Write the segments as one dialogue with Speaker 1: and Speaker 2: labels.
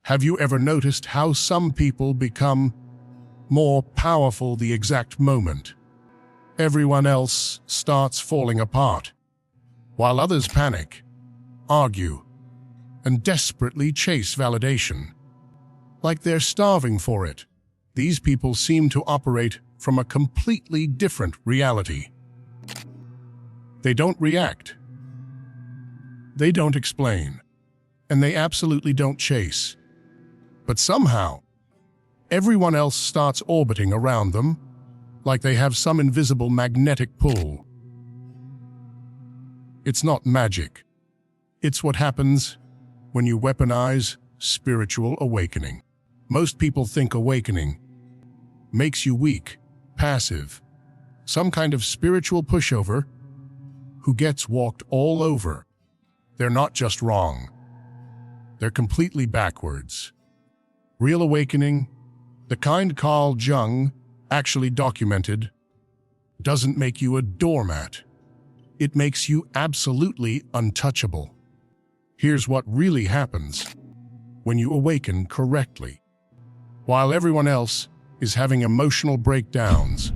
Speaker 1: Have you ever noticed how some people become more powerful the exact moment everyone else starts falling apart, while others panic, argue, and desperately chase validation, like they're starving for it? These people seem to operate from a completely different reality. They don't react. They don't explain. And they absolutely don't chase. But somehow, everyone else starts orbiting around them, like they have some invisible magnetic pull. It's not magic. It's what happens when you weaponize spiritual awakening. Most people think awakening makes you weak, passive, some kind of spiritual pushover who gets walked all over. They're not just wrong. They're completely backwards. Real awakening, the kind Carl Jung actually documented, doesn't make you a doormat. It makes you absolutely untouchable. Here's what really happens when you awaken correctly. While everyone else is having emotional breakdowns,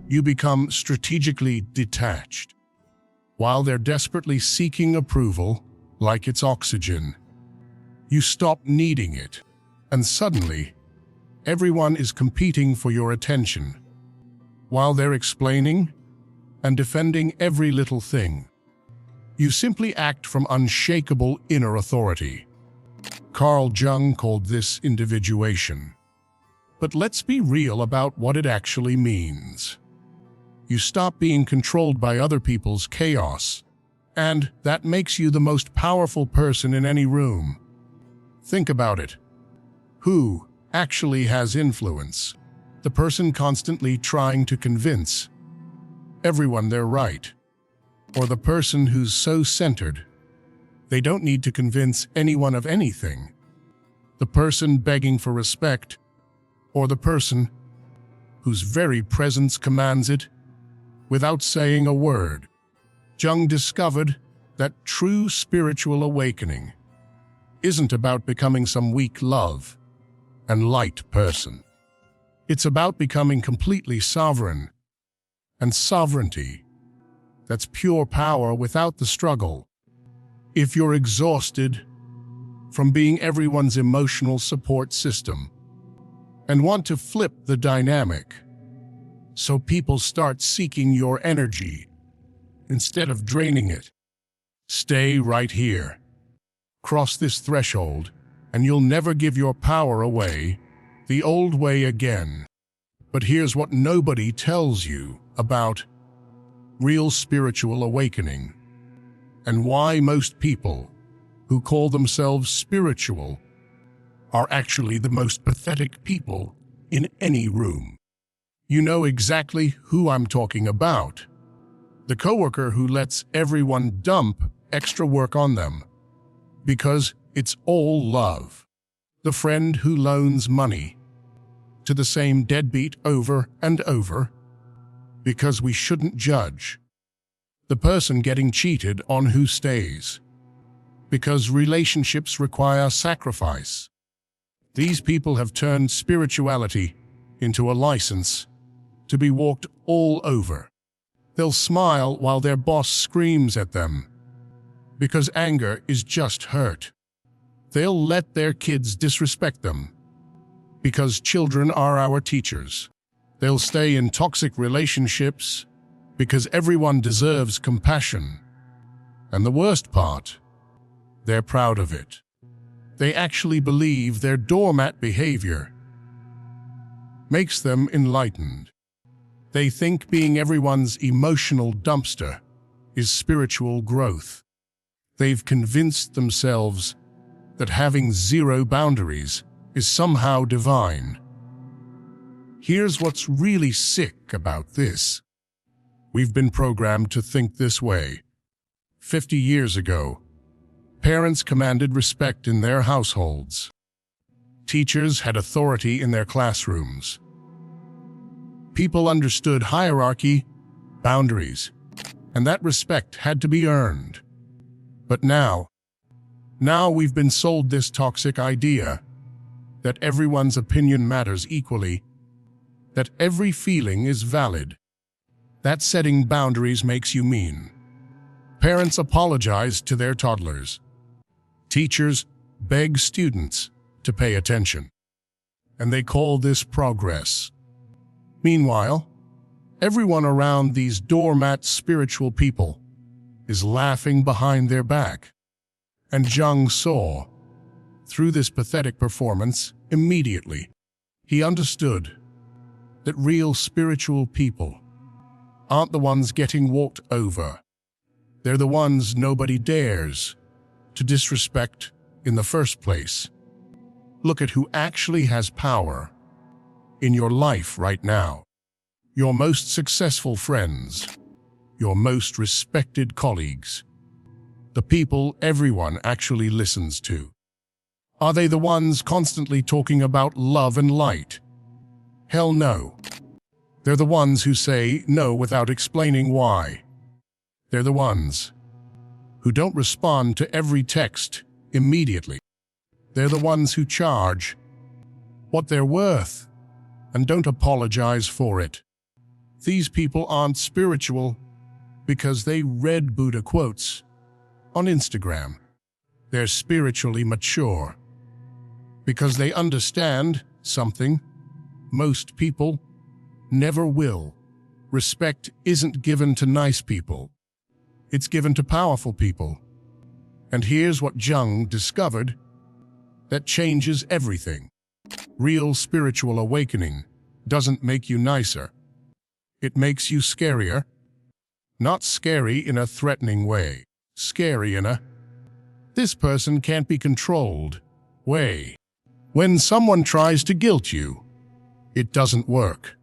Speaker 1: you become strategically detached. While they're desperately seeking approval, like it's oxygen, you stop needing it, and suddenly, everyone is competing for your attention. While they're explaining and defending every little thing, you simply act from unshakable inner authority. Carl Jung called this individuation. But let's be real about what it actually means. You stop being controlled by other people's chaos, and that makes you the most powerful person in any room. Think about it. Who actually has influence? The person constantly trying to convince everyone they're right, or the person who's so centered they don't need to convince anyone of anything? The person begging for respect, or the person whose very presence commands it without saying a word? Jung discovered that true spiritual awakening isn't about becoming some weak love and light person. It's about becoming completely sovereign, and sovereignty, that's pure power without the struggle. If you're exhausted from being everyone's emotional support system and want to flip the dynamic so people start seeking your energy instead of draining it, stay right here. Cross this threshold and you'll never give your power away the old way again. But here's what nobody tells you about real spiritual awakening, and why most people who call themselves spiritual are actually the most pathetic people in any room. You know exactly who I'm talking about. The coworker who lets everyone dump extra work on them because it's all love. The friend who loans money to the same deadbeat over and over because we shouldn't judge. The person getting cheated on who stays because relationships require sacrifice. These people have turned spirituality into a license to be walked all over. They'll smile while their boss screams at them because anger is just hurt. They'll let their kids disrespect them because children are our teachers. They'll stay in toxic relationships because everyone deserves compassion. And the worst part, they're proud of it. They actually believe their doormat behavior makes them enlightened. They think being everyone's emotional dumpster is spiritual growth. They've convinced themselves that having zero boundaries is somehow divine. Here's what's really sick about this. We've been programmed to think this way. 50 years ago, parents commanded respect in their households. Teachers had authority in their classrooms. People understood hierarchy, boundaries, and that respect had to be earned. But now, Now we've been sold this toxic idea that everyone's opinion matters equally, that every feeling is valid, that setting boundaries makes you mean. Parents apologize to their toddlers. Teachers beg students to pay attention, and they call this progress. Meanwhile, everyone around these doormat spiritual people is laughing behind their back. And Jung saw, through this pathetic performance, immediately, he understood that real spiritual people aren't the ones getting walked over. They're the ones nobody dares to disrespect in the first place. Look at who actually has power in your life right now. Your most successful friends, your most respected colleagues, the people everyone actually listens to. Are they the ones constantly talking about love and light? Hell no. They're the ones who say no without explaining why. They're the ones who don't respond to every text immediately. They're the ones who charge what they're worth and don't apologize for it. These people aren't spiritual because they read Buddha quotes on Instagram. They're spiritually mature because they understand something most people never will. Respect isn't given to nice people. It's given to powerful people. And here's what Jung discovered that changes everything. Real spiritual awakening doesn't make you nicer. It makes you scarier. Not scary in a threatening way. Scary in a "this person can't be controlled" way. When someone tries to guilt you, it doesn't work.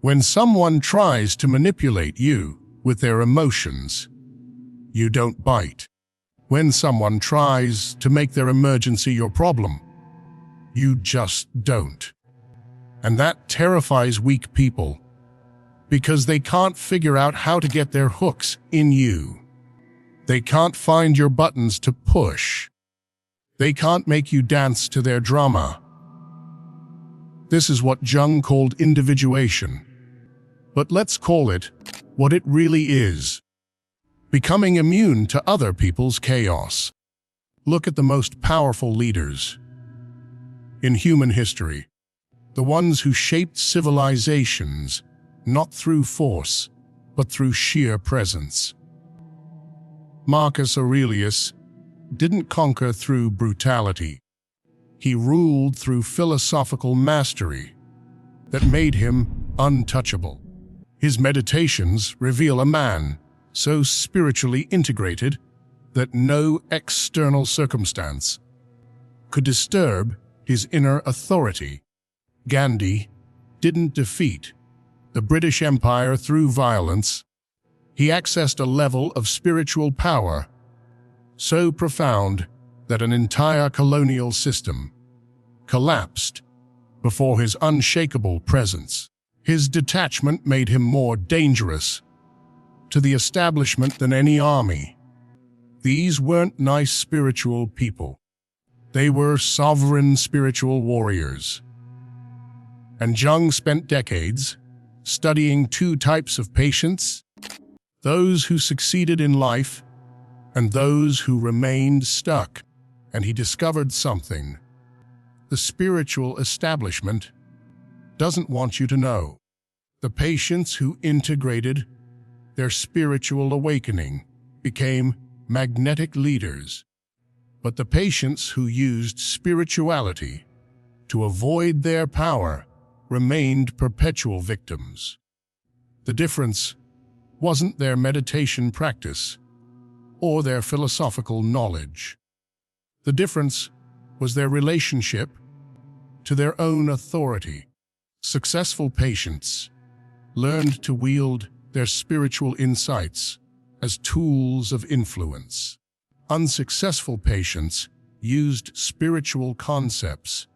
Speaker 1: When someone tries to manipulate you with their emotions, you don't bite. When someone tries to make their emergency your problem, you just don't. And that terrifies weak people because they can't figure out how to get their hooks in you. They can't find your buttons to push. They can't make you dance to their drama. This is what Jung called individuation. But let's call it what it really is: becoming immune to other people's chaos. Look at the most powerful leaders in human history, the ones who shaped civilizations, not through force, but through sheer presence. Marcus Aurelius didn't conquer through brutality. He ruled through philosophical mastery that made him untouchable. His meditations reveal a man so spiritually integrated that no external circumstance could disturb his inner authority. Gandhi didn't defeat the British Empire through violence. He accessed a level of spiritual power so profound that an entire colonial system collapsed before his unshakable presence. His detachment made him more dangerous to the establishment than any army. These weren't nice spiritual people. They were sovereign spiritual warriors. And Jung spent decades studying two types of patients: those who succeeded in life and those who remained stuck. And he discovered something the spiritual establishment doesn't want you to know. The patients who integrated their spiritual awakening became magnetic leaders, but the patients who used spirituality to avoid their power remained perpetual victims. The difference wasn't their meditation practice or their philosophical knowledge. The difference was their relationship to their own authority. Successful patients learned to wield their spiritual insights as tools of influence. Unsuccessful patients used spiritual concepts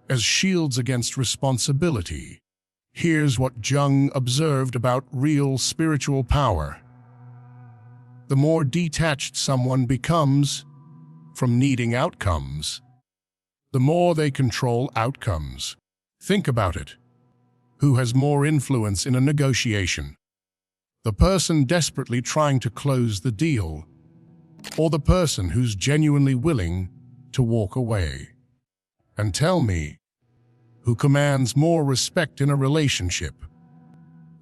Speaker 1: as shields against responsibility. Here's what Jung observed about real spiritual power. The more detached someone becomes, from needing outcomes, the more they control outcomes. Think about it. Who has more influence in a negotiation? The person desperately trying to close the deal, or the person who's genuinely willing to walk away? And tell me, who commands more respect in a relationship?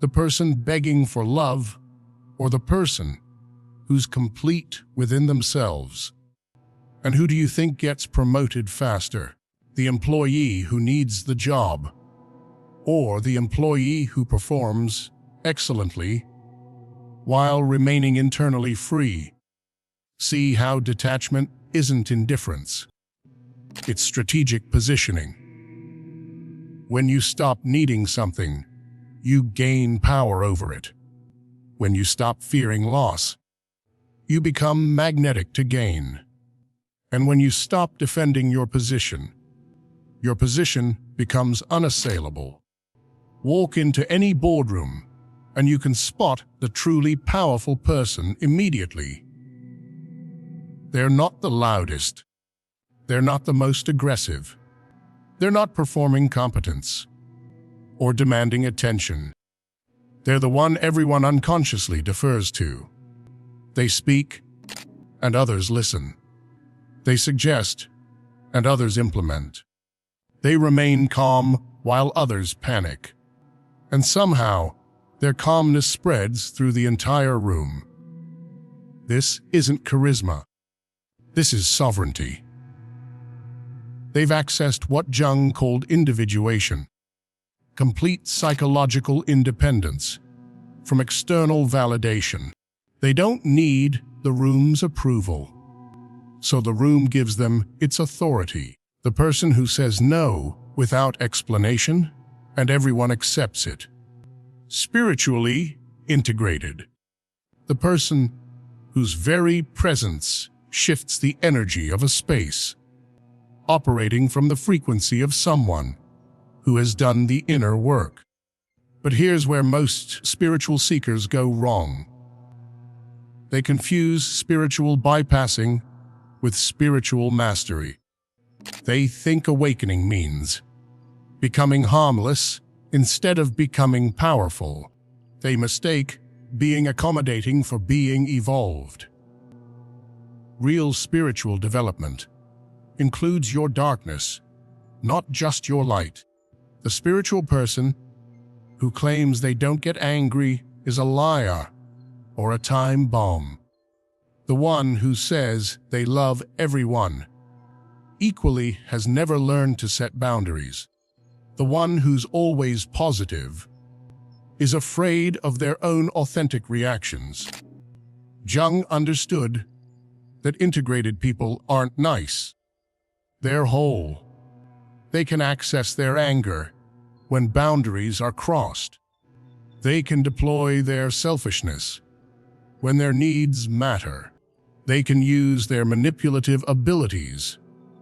Speaker 1: The person begging for love, or the person who's complete within themselves? And who do you think gets promoted faster? The employee who needs the job, or the employee who performs excellently while remaining internally free? See how detachment isn't indifference. It's strategic positioning. When you stop needing something, you gain power over it. When you stop fearing loss, you become magnetic to gain. And when you stop defending your position becomes unassailable. Walk into any boardroom, and you can spot the truly powerful person immediately. They're not the loudest. They're not the most aggressive. They're not performing competence or demanding attention. They're the one everyone unconsciously defers to. They speak, and others listen. They suggest, and others implement. They remain calm while others panic. And somehow, their calmness spreads through the entire room. This isn't charisma. This is sovereignty. They've accessed what Jung called individuation, complete psychological independence from external validation. They don't need the room's approval, so the room gives them its authority. The person who says no without explanation, and everyone accepts it. Spiritually integrated. The person whose very presence shifts the energy of a space, operating from the frequency of someone who has done the inner work. But here's where most spiritual seekers go wrong. They confuse spiritual bypassing with spiritual mastery. They think awakening means becoming harmless instead of becoming powerful. They mistake being accommodating for being evolved. Real spiritual development includes your darkness, not just your light. The spiritual person who claims they don't get angry is a liar or a time bomb. The one who says they love everyone equally has never learned to set boundaries. The one who's always positive is afraid of their own authentic reactions. Jung understood that integrated people aren't nice. They're whole. They can access their anger when boundaries are crossed. They can deploy their selfishness when their needs matter. They can use their manipulative abilities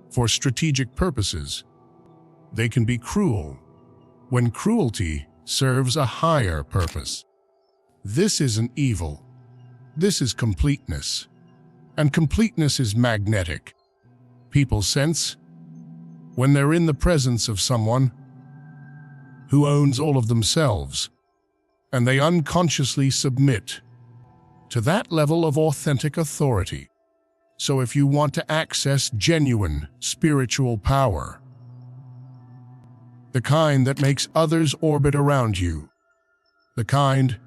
Speaker 1: for strategic purposes. They can be cruel when cruelty serves a higher purpose. This isn't evil. This is completeness. And completeness is magnetic. People sense when they're in the presence of someone who owns all of themselves, and they unconsciously submit to that level of authentic authority. So if you want to access genuine spiritual power, the kind that makes others orbit around you, the kind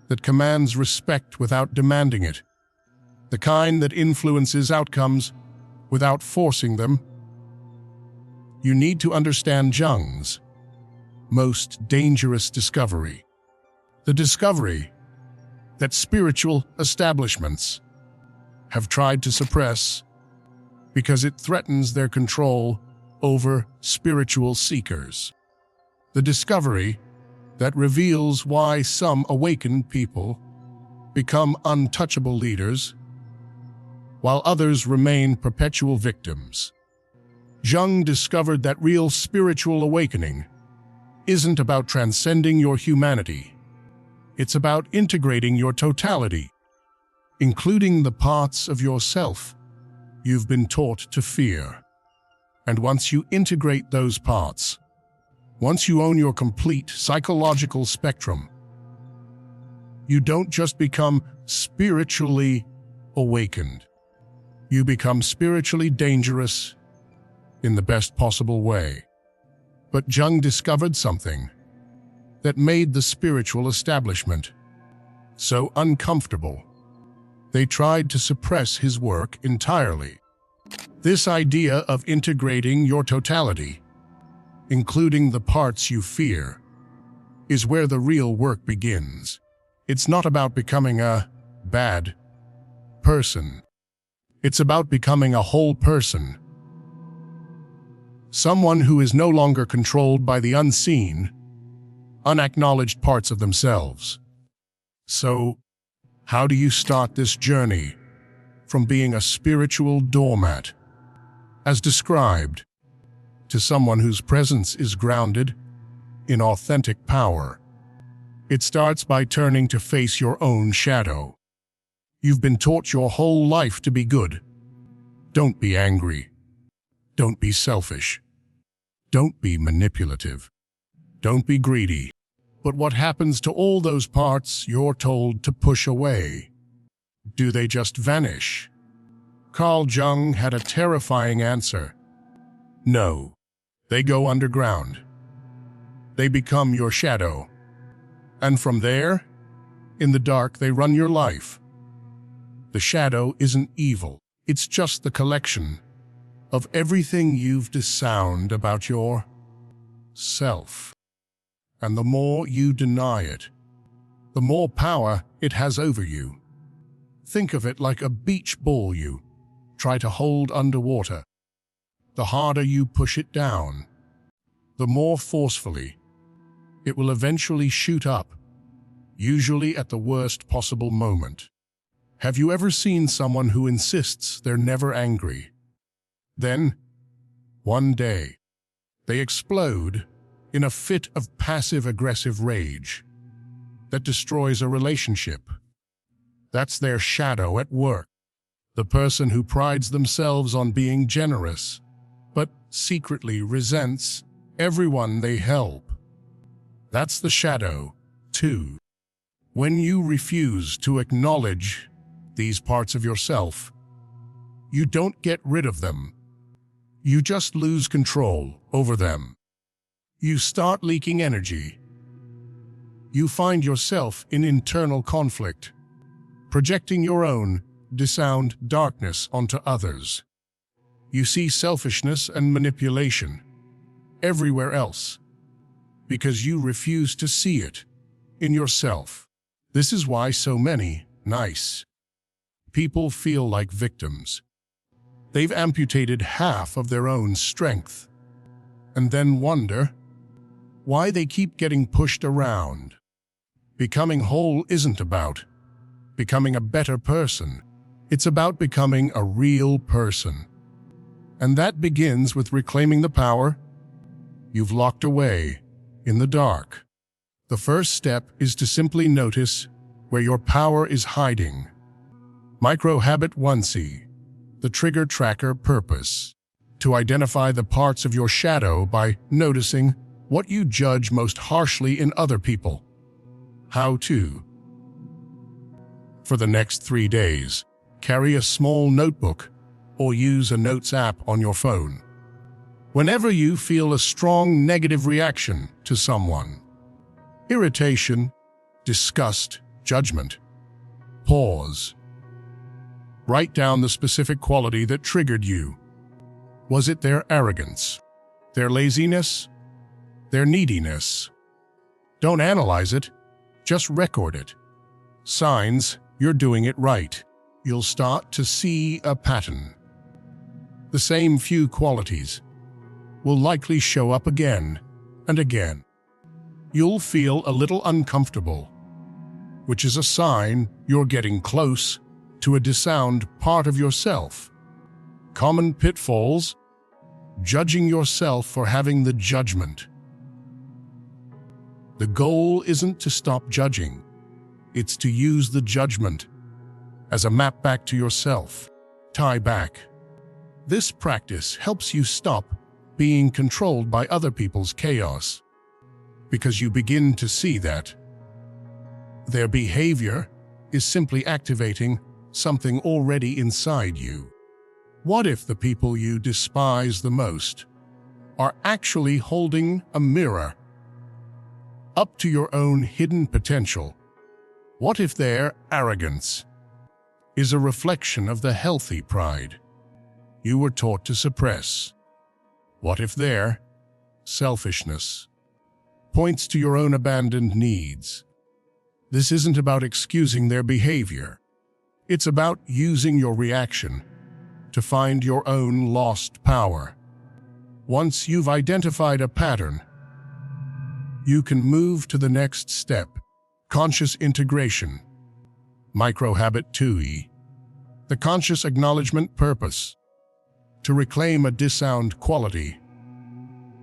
Speaker 1: that commands respect without demanding it, the kind that influences outcomes without forcing them, you need to understand Jung's most dangerous discovery. The discovery that spiritual establishments have tried to suppress because it threatens their control over spiritual seekers. The discovery that reveals why some awakened people become untouchable leaders while others remain perpetual victims. Jung discovered that real spiritual awakening isn't about transcending your humanity. It's about integrating your totality, including the parts of yourself you've been taught to fear. And once you integrate those parts, once you own your complete psychological spectrum, you don't just become spiritually awakened. You become spiritually dangerous in the best possible way. But Jung discovered something that made the spiritual establishment so uncomfortable. They tried to suppress his work entirely. This idea of integrating your totality, including the parts you fear, is where the real work begins. It's not about becoming a bad person. It's about becoming a whole person. Someone who is no longer controlled by the unseen, unacknowledged parts of themselves. So, how do you start this journey from being a spiritual doormat, as described, to someone whose presence is grounded in authentic power? It starts by turning to face your own shadow. You've been taught your whole life to be good. Don't be angry. Don't be selfish. Don't be manipulative. Don't be greedy. But what happens to all those parts you're told to push away? Do they just vanish? Carl Jung had a terrifying answer. No. They go underground. They become your shadow. And from there, in the dark, they run your life. The shadow isn't evil. It's just the collection of everything you've disowned about your self. And the more you deny it, the more power it has over you. Think of it like a beach ball you try to hold underwater. The harder you push it down, the more forcefully it will eventually shoot up, usually at the worst possible moment. Have you ever seen someone who insists they're never angry? Then, one day, they explode in a fit of passive-aggressive rage that destroys a relationship. That's their shadow at work. The person who prides themselves on being generous, but secretly resents everyone they help. That's the shadow, too. When you refuse to acknowledge these parts of yourself, you don't get rid of them. You just lose control over them. You start leaking energy. You find yourself in internal conflict, projecting your own disowned darkness onto others. You see selfishness and manipulation everywhere else because you refuse to see it in yourself. This is why so many nice people feel like victims. They've amputated half of their own strength and then wonder why they keep getting pushed around. Becoming whole isn't about becoming a better person. It's about becoming a real person. And that begins with reclaiming the power you've locked away in the dark. The first step is to simply notice where your power is hiding. Micro-habit 1C, the trigger tracker purpose. To identify the parts of your shadow by noticing what you judge most harshly in other people. How to. For the next 3 days, carry a small notebook or use a notes app on your phone. Whenever you feel a strong negative reaction to someone, irritation, disgust, judgment, pause. Write down the specific quality that triggered you. Was it their arrogance, their laziness, their neediness? Don't analyze it, just record it. Signs you're doing it right. You'll start to see a pattern. The same few qualities will likely show up again and again. You'll feel a little uncomfortable, which is a sign you're getting close to a disowned part of yourself. Common pitfalls: judging yourself for having the judgment. The goal isn't to stop judging. It's to use the judgment as a map back to yourself. Tie back This practice helps you stop being controlled by other people's chaos, because you begin to see that their behavior is simply activating something already inside you. What if the people you despise the most are actually holding a mirror up to your own hidden potential? What if their arrogance is a reflection of the healthy pride you were taught to suppress? What if their selfishness points to your own abandoned needs? This isn't about excusing their behavior. It's about using your reaction to find your own lost power. Once you've identified a pattern, you can move to the next step: conscious integration. Micro-habit 2E. The conscious acknowledgement purpose: to reclaim a disowned quality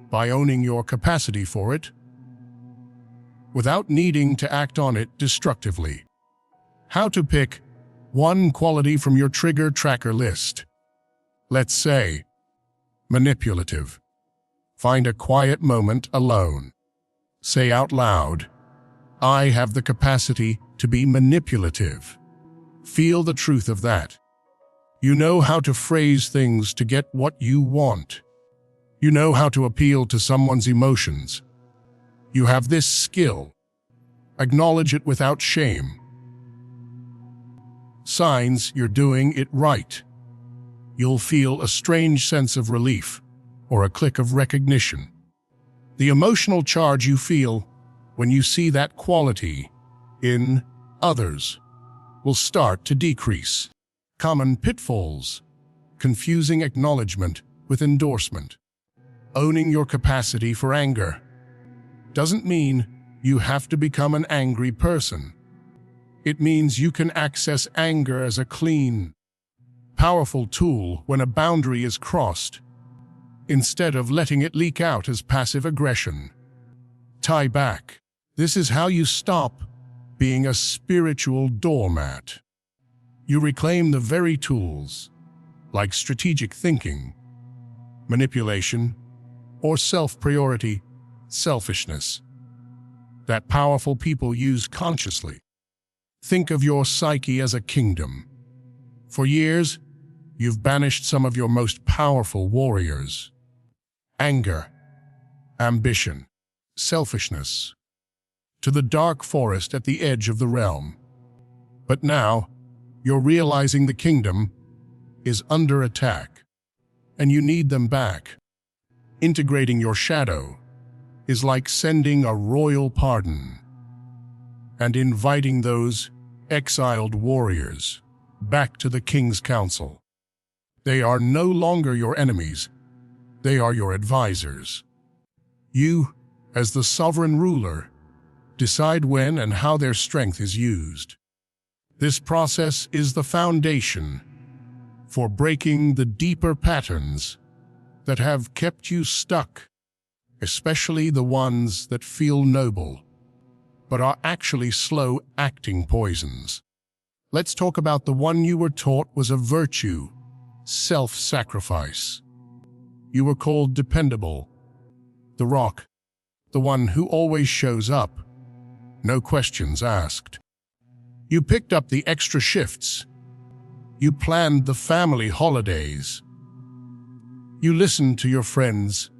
Speaker 1: by owning your capacity for it without needing to act on it destructively. How to pick one quality from your trigger tracker list. Let's say, manipulative. Find a quiet moment alone. Say out loud, "I have the capacity to be manipulative." Feel the truth of that. You know how to phrase things to get what you want. You know how to appeal to someone's emotions. You have this skill. Acknowledge it without shame. Signs you're doing it right. You'll feel a strange sense of relief or a click of recognition. The emotional charge you feel when you see that quality in others will start to decrease. Common pitfalls: confusing acknowledgement with endorsement. Owning your capacity for anger doesn't mean you have to become an angry person. It means you can access anger as a clean, powerful tool when a boundary is crossed, instead of letting it leak out as passive aggression. Tie back. This is how you stop being a spiritual doormat. You reclaim the very tools, like strategic thinking, manipulation, or self-priority, selfishness, that powerful people use consciously. Think of your psyche as a kingdom. For years, you've banished some of your most powerful warriors: anger, ambition, selfishness, to the dark forest at the edge of the realm. But now, you're realizing the kingdom is under attack, and you need them back. Integrating your shadow is like sending a royal pardon and inviting those exiled warriors back to the king's council. They are no longer your enemies. They are your advisors. You, as the sovereign ruler, decide when and how their strength is used. This process is the foundation for breaking the deeper patterns that have kept you stuck, especially the ones that feel noble, but are actually slow-acting poisons. Let's talk about the one you were taught was a virtue: self-sacrifice. You were called dependable, the rock, the one who always shows up, no questions asked. You picked up the extra shifts. You planned the family holidays. You listened to your friends'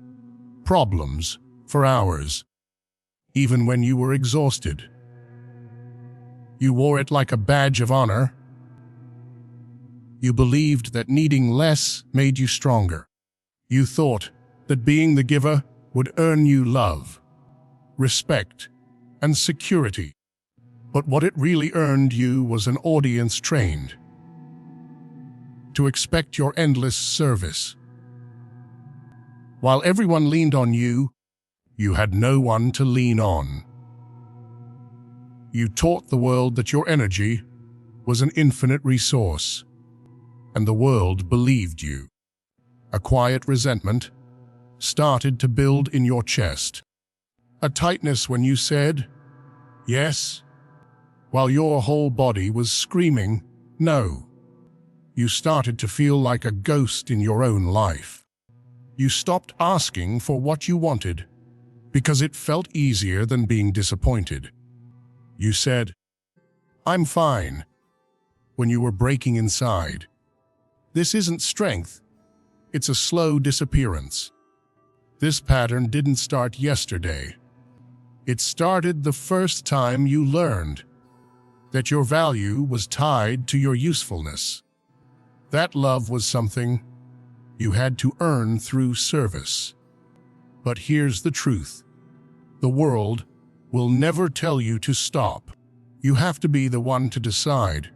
Speaker 1: problems for hours, even when you were exhausted. You wore it like a badge of honor. You believed that needing less made you stronger. You thought that being the giver would earn you love, respect, and security. But what it really earned you was an audience trained to expect your endless service. While everyone leaned on you, you had no one to lean on. You taught the world that your energy was an infinite resource, and the world believed you. A quiet resentment started to build in your chest, a tightness when you said yes, while your whole body was screaming no. You started to feel like a ghost in your own life. You stopped asking for what you wanted because it felt easier than being disappointed. You said, "I'm fine," when you were breaking inside. This isn't strength. It's a slow disappearance. This pattern didn't start yesterday. It started the first time you learned that your value was tied to your usefulness. That love was something you had to earn through service. But here's the truth. The world will never tell you to stop. You have to be the one to decide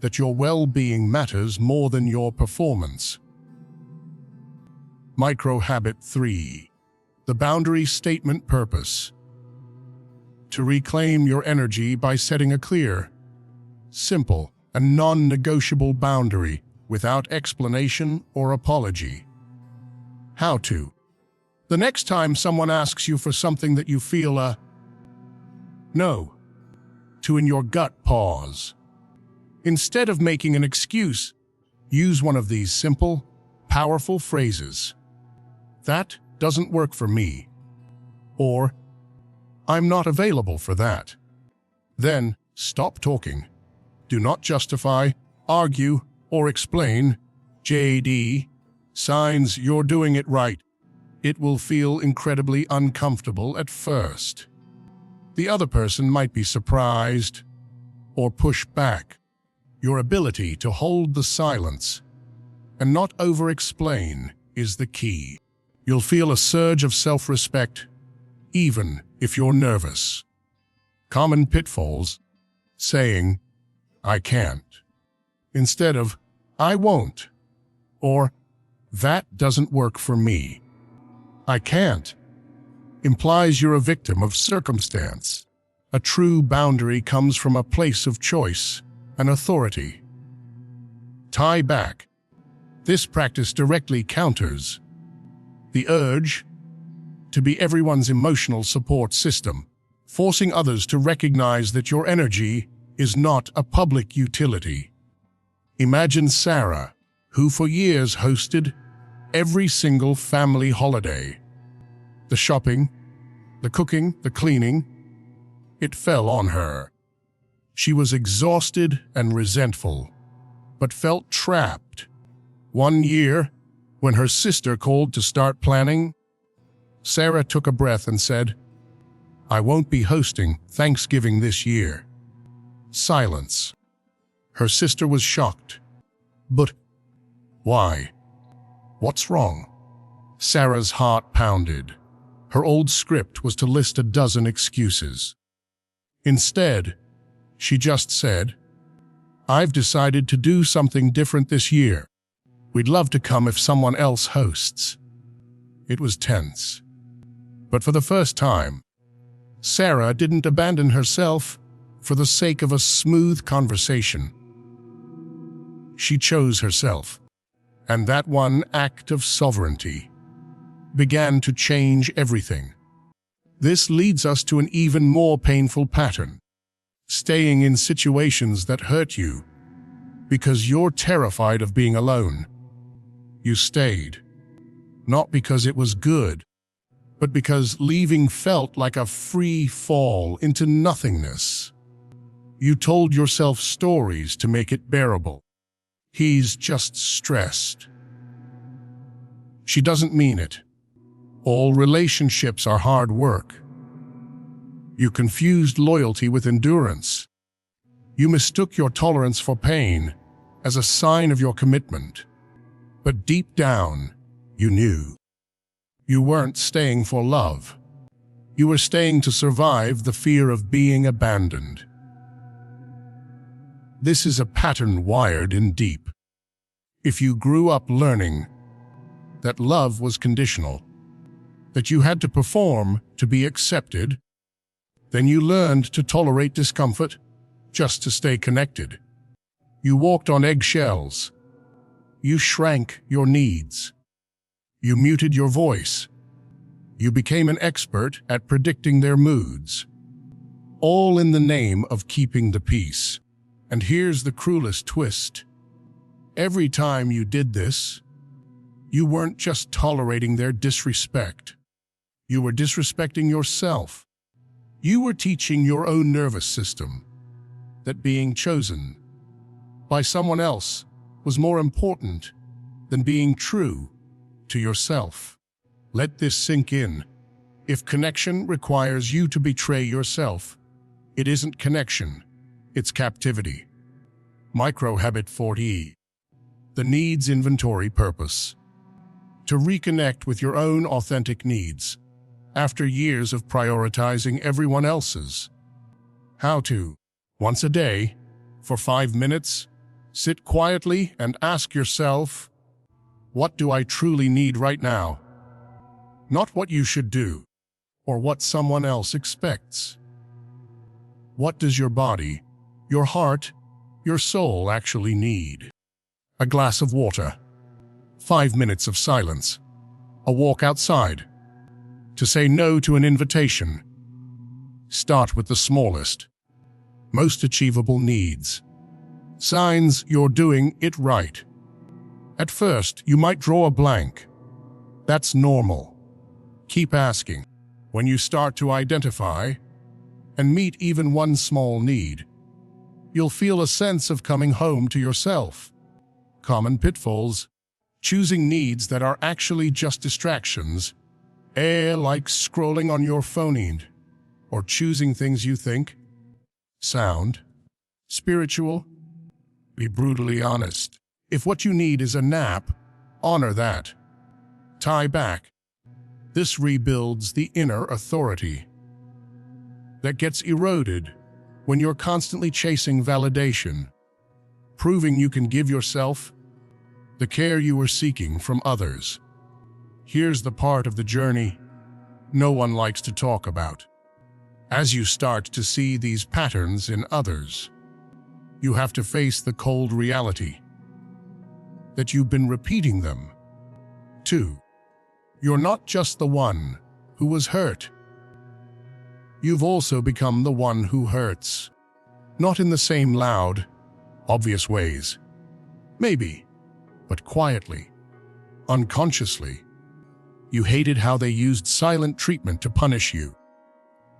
Speaker 1: that your well-being matters more than your performance. Micro-habit 3. The boundary statement purpose. To reclaim your energy by setting a clear, simple, and non-negotiable boundary without explanation or apology. How to. The next time someone asks you for something that you feel a no to in your gut, pause. Instead of making an excuse, use one of these simple, powerful phrases. "That doesn't work for me," or "I'm not available for that." Then stop talking. Do not justify, argue, or explain. JD, signs you're doing it right. It will feel incredibly uncomfortable at first. The other person might be surprised or push back. Your ability to hold the silence and not over-explain is the key. You'll feel a surge of self-respect, even if you're nervous. Common pitfalls: saying, "I can't," instead of, "I won't," or "That doesn't work for me." "I can't" implies you're a victim of circumstance. A true boundary comes from a place of choice and authority. Tie back. This practice directly counters the urge to be everyone's emotional support system, forcing others to recognize that your energy is not a public utility. Imagine Sarah, who for years hosted every single family holiday. The shopping, the cooking, the cleaning, it fell on her. She was exhausted and resentful, but felt trapped. One year, when her sister called to start planning, Sarah took a breath and said, "I won't be hosting Thanksgiving this year." Silence. Her sister was shocked. "But why? What's wrong?" Sarah's heart pounded. Her old script was to list a dozen excuses. Instead, she just said, "I've decided to do something different this year. We'd love to come if someone else hosts." It was tense. But for the first time, Sarah didn't abandon herself for the sake of a smooth conversation. She chose herself, and that one act of sovereignty began to change everything. This leads us to an even more painful pattern: staying in situations that hurt you because you're terrified of being alone. You stayed, not because it was good, but because leaving felt like a free fall into nothingness. You told yourself stories to make it bearable. "He's just stressed. She doesn't mean it. All relationships are hard work." You confused loyalty with endurance. You mistook your tolerance for pain as a sign of your commitment. But deep down, you knew. You weren't staying for love. You were staying to survive the fear of being abandoned. This is a pattern wired in deep. If you grew up learning that love was conditional, that you had to perform to be accepted, then you learned to tolerate discomfort just to stay connected. You walked on eggshells. You shrank your needs. You muted your voice. You became an expert at predicting their moods, all in the name of keeping the peace. And here's the cruelest twist. Every time you did this, you weren't just tolerating their disrespect. You were disrespecting yourself. You were teaching your own nervous system that being chosen by someone else was more important than being true to yourself. Let this sink in. If connection requires you to betray yourself, it isn't connection, it's captivity. Micro-habit 40. The needs inventory purpose. To reconnect with your own authentic needs after years of prioritizing everyone else's. How to, once a day, for 5 minutes, sit quietly and ask yourself, what do I truly need right now? Not what you should do, or what someone else expects. What does your body, your heart, your soul actually need? A glass of water, 5 minutes of silence, a walk outside, to say no to an invitation. Start with the smallest, most achievable needs. Signs you're doing it right. At first, you might draw a blank. That's normal. Keep asking. When you start to identify and meet even one small need, you'll feel a sense of coming home to yourself. Common pitfalls: choosing needs that are actually just distractions, like scrolling on your phone, or choosing things you think sound spiritual. Be brutally honest. If what you need is a nap, honor that. Tie back. This rebuilds the inner authority that gets eroded when you're constantly chasing validation, proving you can give yourself the care you were seeking from others. Here's the part of the journey no one likes to talk about. As you start to see these patterns in others, you have to face the cold reality that you've been repeating them. 2. You're not just the one who was hurt. You've also become the one who hurts. Not in the same loud, obvious ways. Maybe, but quietly, unconsciously. You hated how they used silent treatment to punish you.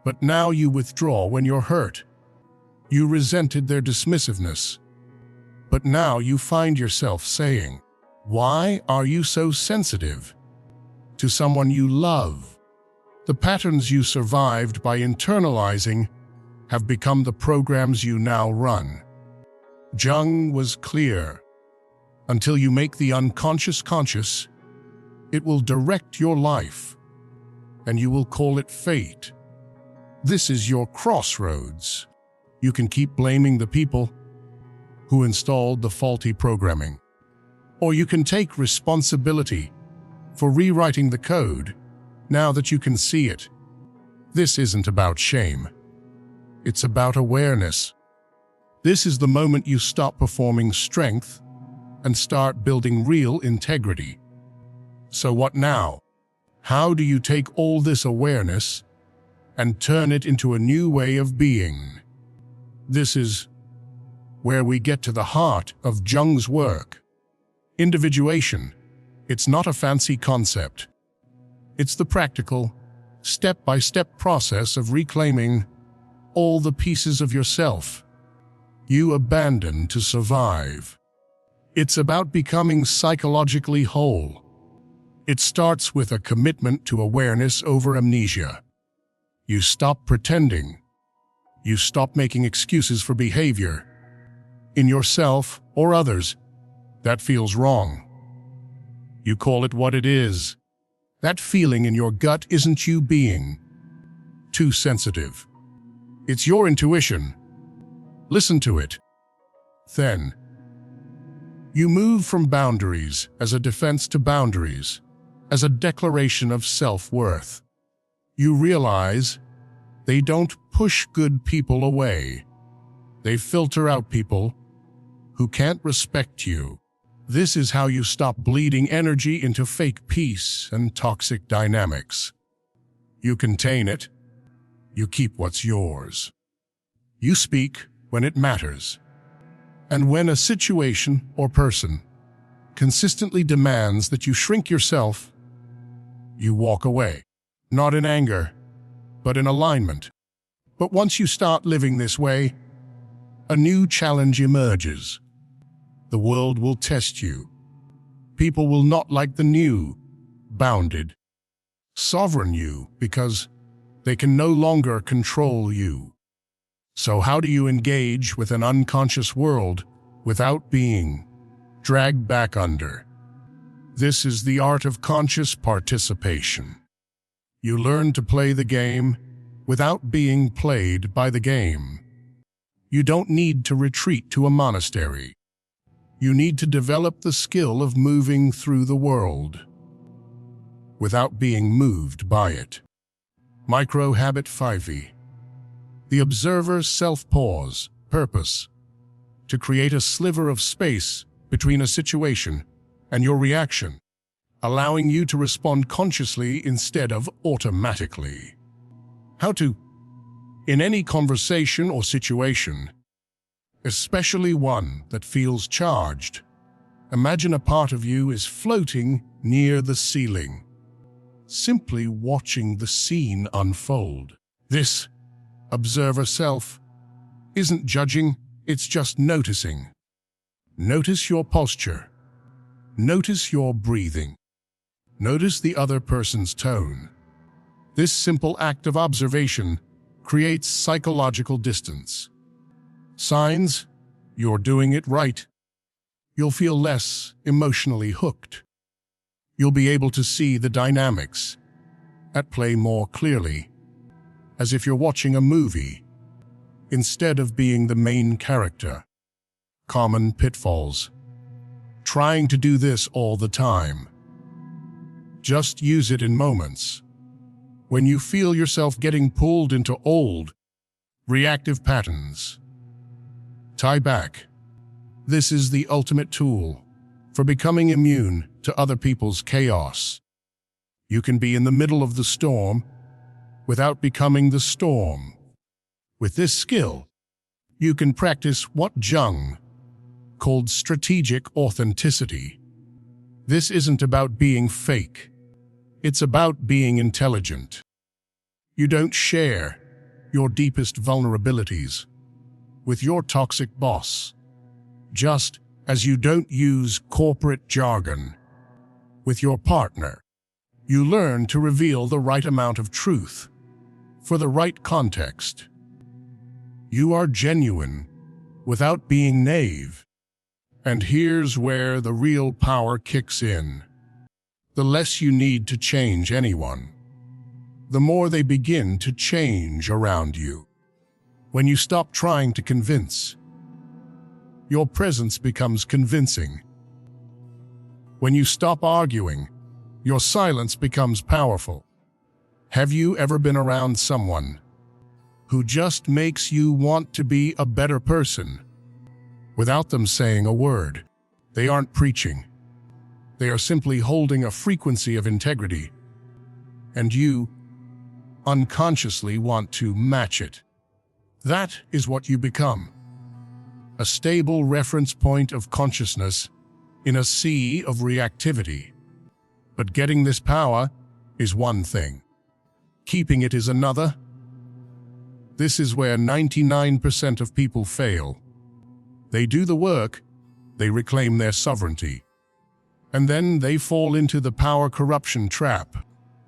Speaker 1: But now you withdraw when you're hurt. You resented their dismissiveness. But now you find yourself saying, "Why are you so sensitive?" to someone you love. The patterns you survived by internalizing have become the programs you now run. Jung was clear. Until you make the unconscious conscious, it will direct your life, and you will call it fate. This is your crossroads. You can keep blaming the people who installed the faulty programming, or you can take responsibility for rewriting the code now that you can see it. This isn't about shame. It's about awareness. This is the moment you stop performing strength and start building real integrity. So what now? How do you take all this awareness and turn it into a new way of being? This is where we get to the heart of Jung's work. Individuation. It's not a fancy concept. It's the practical, step-by-step process of reclaiming all the pieces of yourself you abandoned to survive. It's about becoming psychologically whole. It starts with a commitment to awareness over amnesia. You stop pretending. You stop making excuses for behavior in yourself or others that feels wrong. You call it what it is. That feeling in your gut isn't you being too sensitive. It's your intuition. Listen to it. Then, you move from boundaries as a defense to boundaries, as a declaration of self-worth. You realize they don't push good people away. They filter out people who can't respect you. This is how you stop bleeding energy into fake peace and toxic dynamics. You contain it. You keep what's yours. You speak when it matters. And when a situation or person consistently demands that you shrink yourself, you walk away, not in anger, but in alignment. But once you start living this way, a new challenge emerges. The world will test you. People will not like the new, bounded, sovereign you because they can no longer control you. So how do you engage with an unconscious world without being dragged back under? This is the art of conscious participation. You learn to play the game without being played by the game. You don't need to retreat to a monastery. You need to develop the skill of moving through the world without being moved by it. Micro-habit 5e. The observer's self-pause, purpose, to create a sliver of space between a situation and your reaction, allowing you to respond consciously instead of automatically. How to, in any conversation or situation, especially one that feels charged, imagine a part of you is floating near the ceiling, simply watching the scene unfold. This observer self isn't judging, it's just noticing. Notice your posture. Notice your breathing. Notice the other person's tone. This simple act of observation creates psychological distance. Signs you're doing it right. You'll feel less emotionally hooked. You'll be able to see the dynamics at play more clearly, as if you're watching a movie instead of being the main character. Common pitfalls. Trying to do this all the time. Just use it in moments when you feel yourself getting pulled into old, reactive patterns. Tie back. This is the ultimate tool for becoming immune to other people's chaos. You can be in the middle of the storm without becoming the storm. With this skill, you can practice what Jung called strategic authenticity. This isn't about being fake. It's about being intelligent. You don't share your deepest vulnerabilities with your toxic boss, just as you don't use corporate jargon with your partner. You learn to reveal the right amount of truth for the right context. You are genuine without being naive. And here's where the real power kicks in. The less you need to change anyone, the more they begin to change around you. When you stop trying to convince, your presence becomes convincing. When you stop arguing, your silence becomes powerful. Have you ever been around someone who just makes you want to be a better person without them saying a word? They aren't preaching. They are simply holding a frequency of integrity, and you unconsciously want to match it. That is what you become. A stable reference point of consciousness in a sea of reactivity. But getting this power is one thing. Keeping it is another. This is where 99% of people fail. They do the work, they reclaim their sovereignty, and then they fall into the power corruption trap.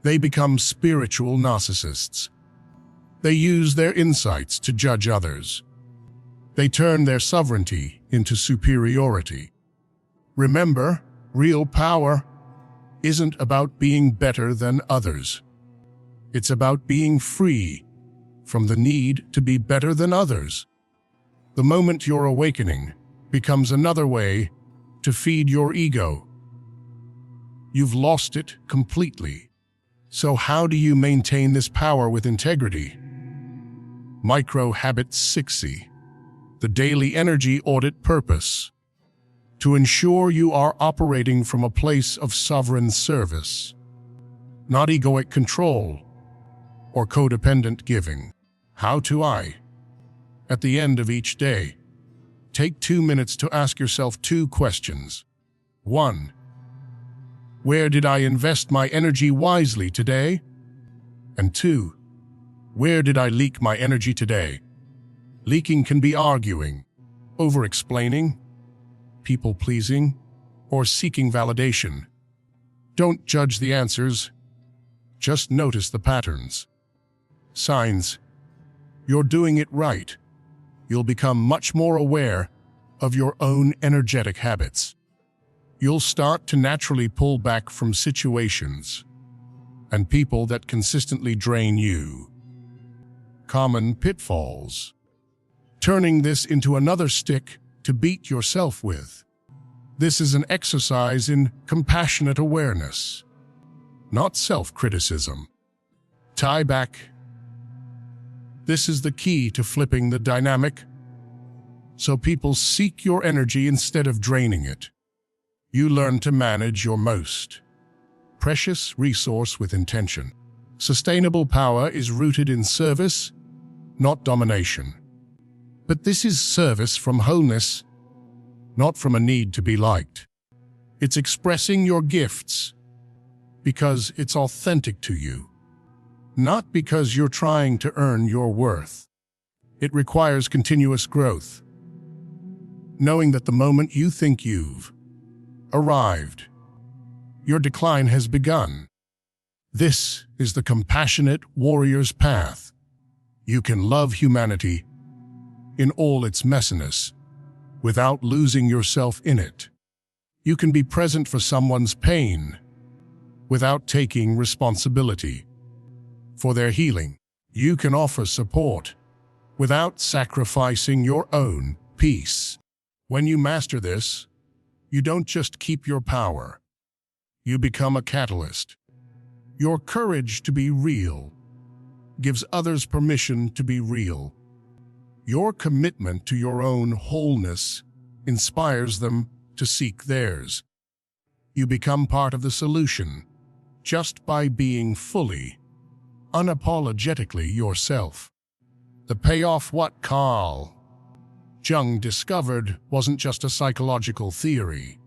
Speaker 1: They become spiritual narcissists. They use their insights to judge others. They turn their sovereignty into superiority. Remember, real power isn't about being better than others. It's about being free from the need to be better than others. The moment your awakening becomes another way to feed your ego, you've lost it completely. So how do you maintain this power with integrity? Micro-habit 6e, the daily energy audit purpose, to ensure you are operating from a place of sovereign service, not egoic control or codependent giving. How to I, at the end of each day, Take 2 minutes to ask yourself 2 questions. 1. Where did I invest my energy wisely today? And 2. Where did I leak my energy today? Leaking can be arguing, over-explaining, people-pleasing, or seeking validation. Don't judge the answers, just notice the patterns. Signs. You're doing it right. You'll become much more aware of your own energetic habits. You'll start to naturally pull back from situations and people that consistently drain you. Common pitfalls. Turning this into another stick to beat yourself with. This is an exercise in compassionate awareness, not self-criticism. Tie back. This is the key to flipping the dynamic, so people seek your energy instead of draining it. You learn to manage your most precious resource with intention. Sustainable power is rooted in service, not domination. But this is service from wholeness, not from a need to be liked. It's expressing your gifts because it's authentic to you, not because you're trying to earn your worth. It requires continuous growth, knowing that the moment you think you've arrived, your decline has begun. This is the compassionate warrior's path. You can love humanity in all its messiness without losing yourself in it. You can be present for someone's pain without taking responsibility for their healing. You can offer support without sacrificing your own peace. When you master this, you don't just keep your power. You become a catalyst. Your courage to be real gives others permission to be real. Your commitment to your own wholeness inspires them to seek theirs. You become part of the solution just by being fully, unapologetically yourself. The payoff. What Carl Jung discovered wasn't just a psychological theory.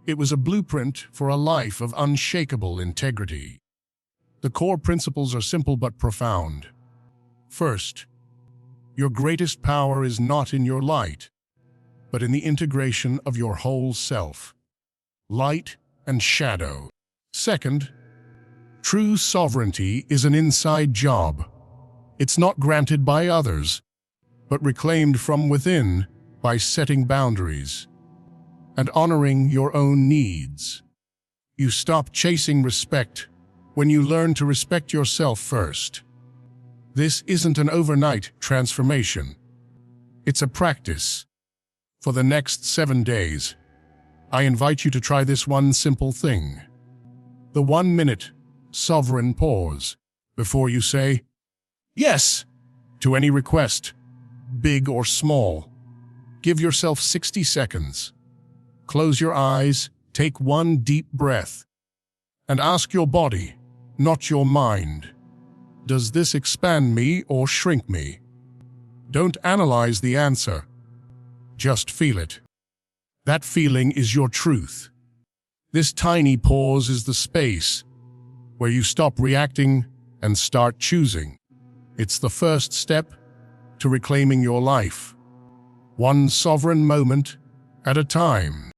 Speaker 1: It was a blueprint for a life of unshakable integrity. The core principles are simple but profound. First, your greatest power is not in your light, but in the integration of your whole self, light and shadow. Second, true sovereignty is an inside job. It's not granted by others, but reclaimed from within by setting boundaries and honoring your own needs. You stop chasing respect when you learn to respect yourself first. This isn't an overnight transformation. It's a practice. For the next 7 days, I invite you to try this one simple thing. The 1-minute sovereign pause before you say yes to any request, big or small. Give yourself 60 seconds. Close your eyes, take one deep breath, and ask your body, not your mind, does this expand me or shrink me? Don't analyze the answer. Just feel it. That feeling is your truth. This tiny pause is the space where you stop reacting and start choosing. It's the first step to reclaiming your life, one sovereign moment at a time.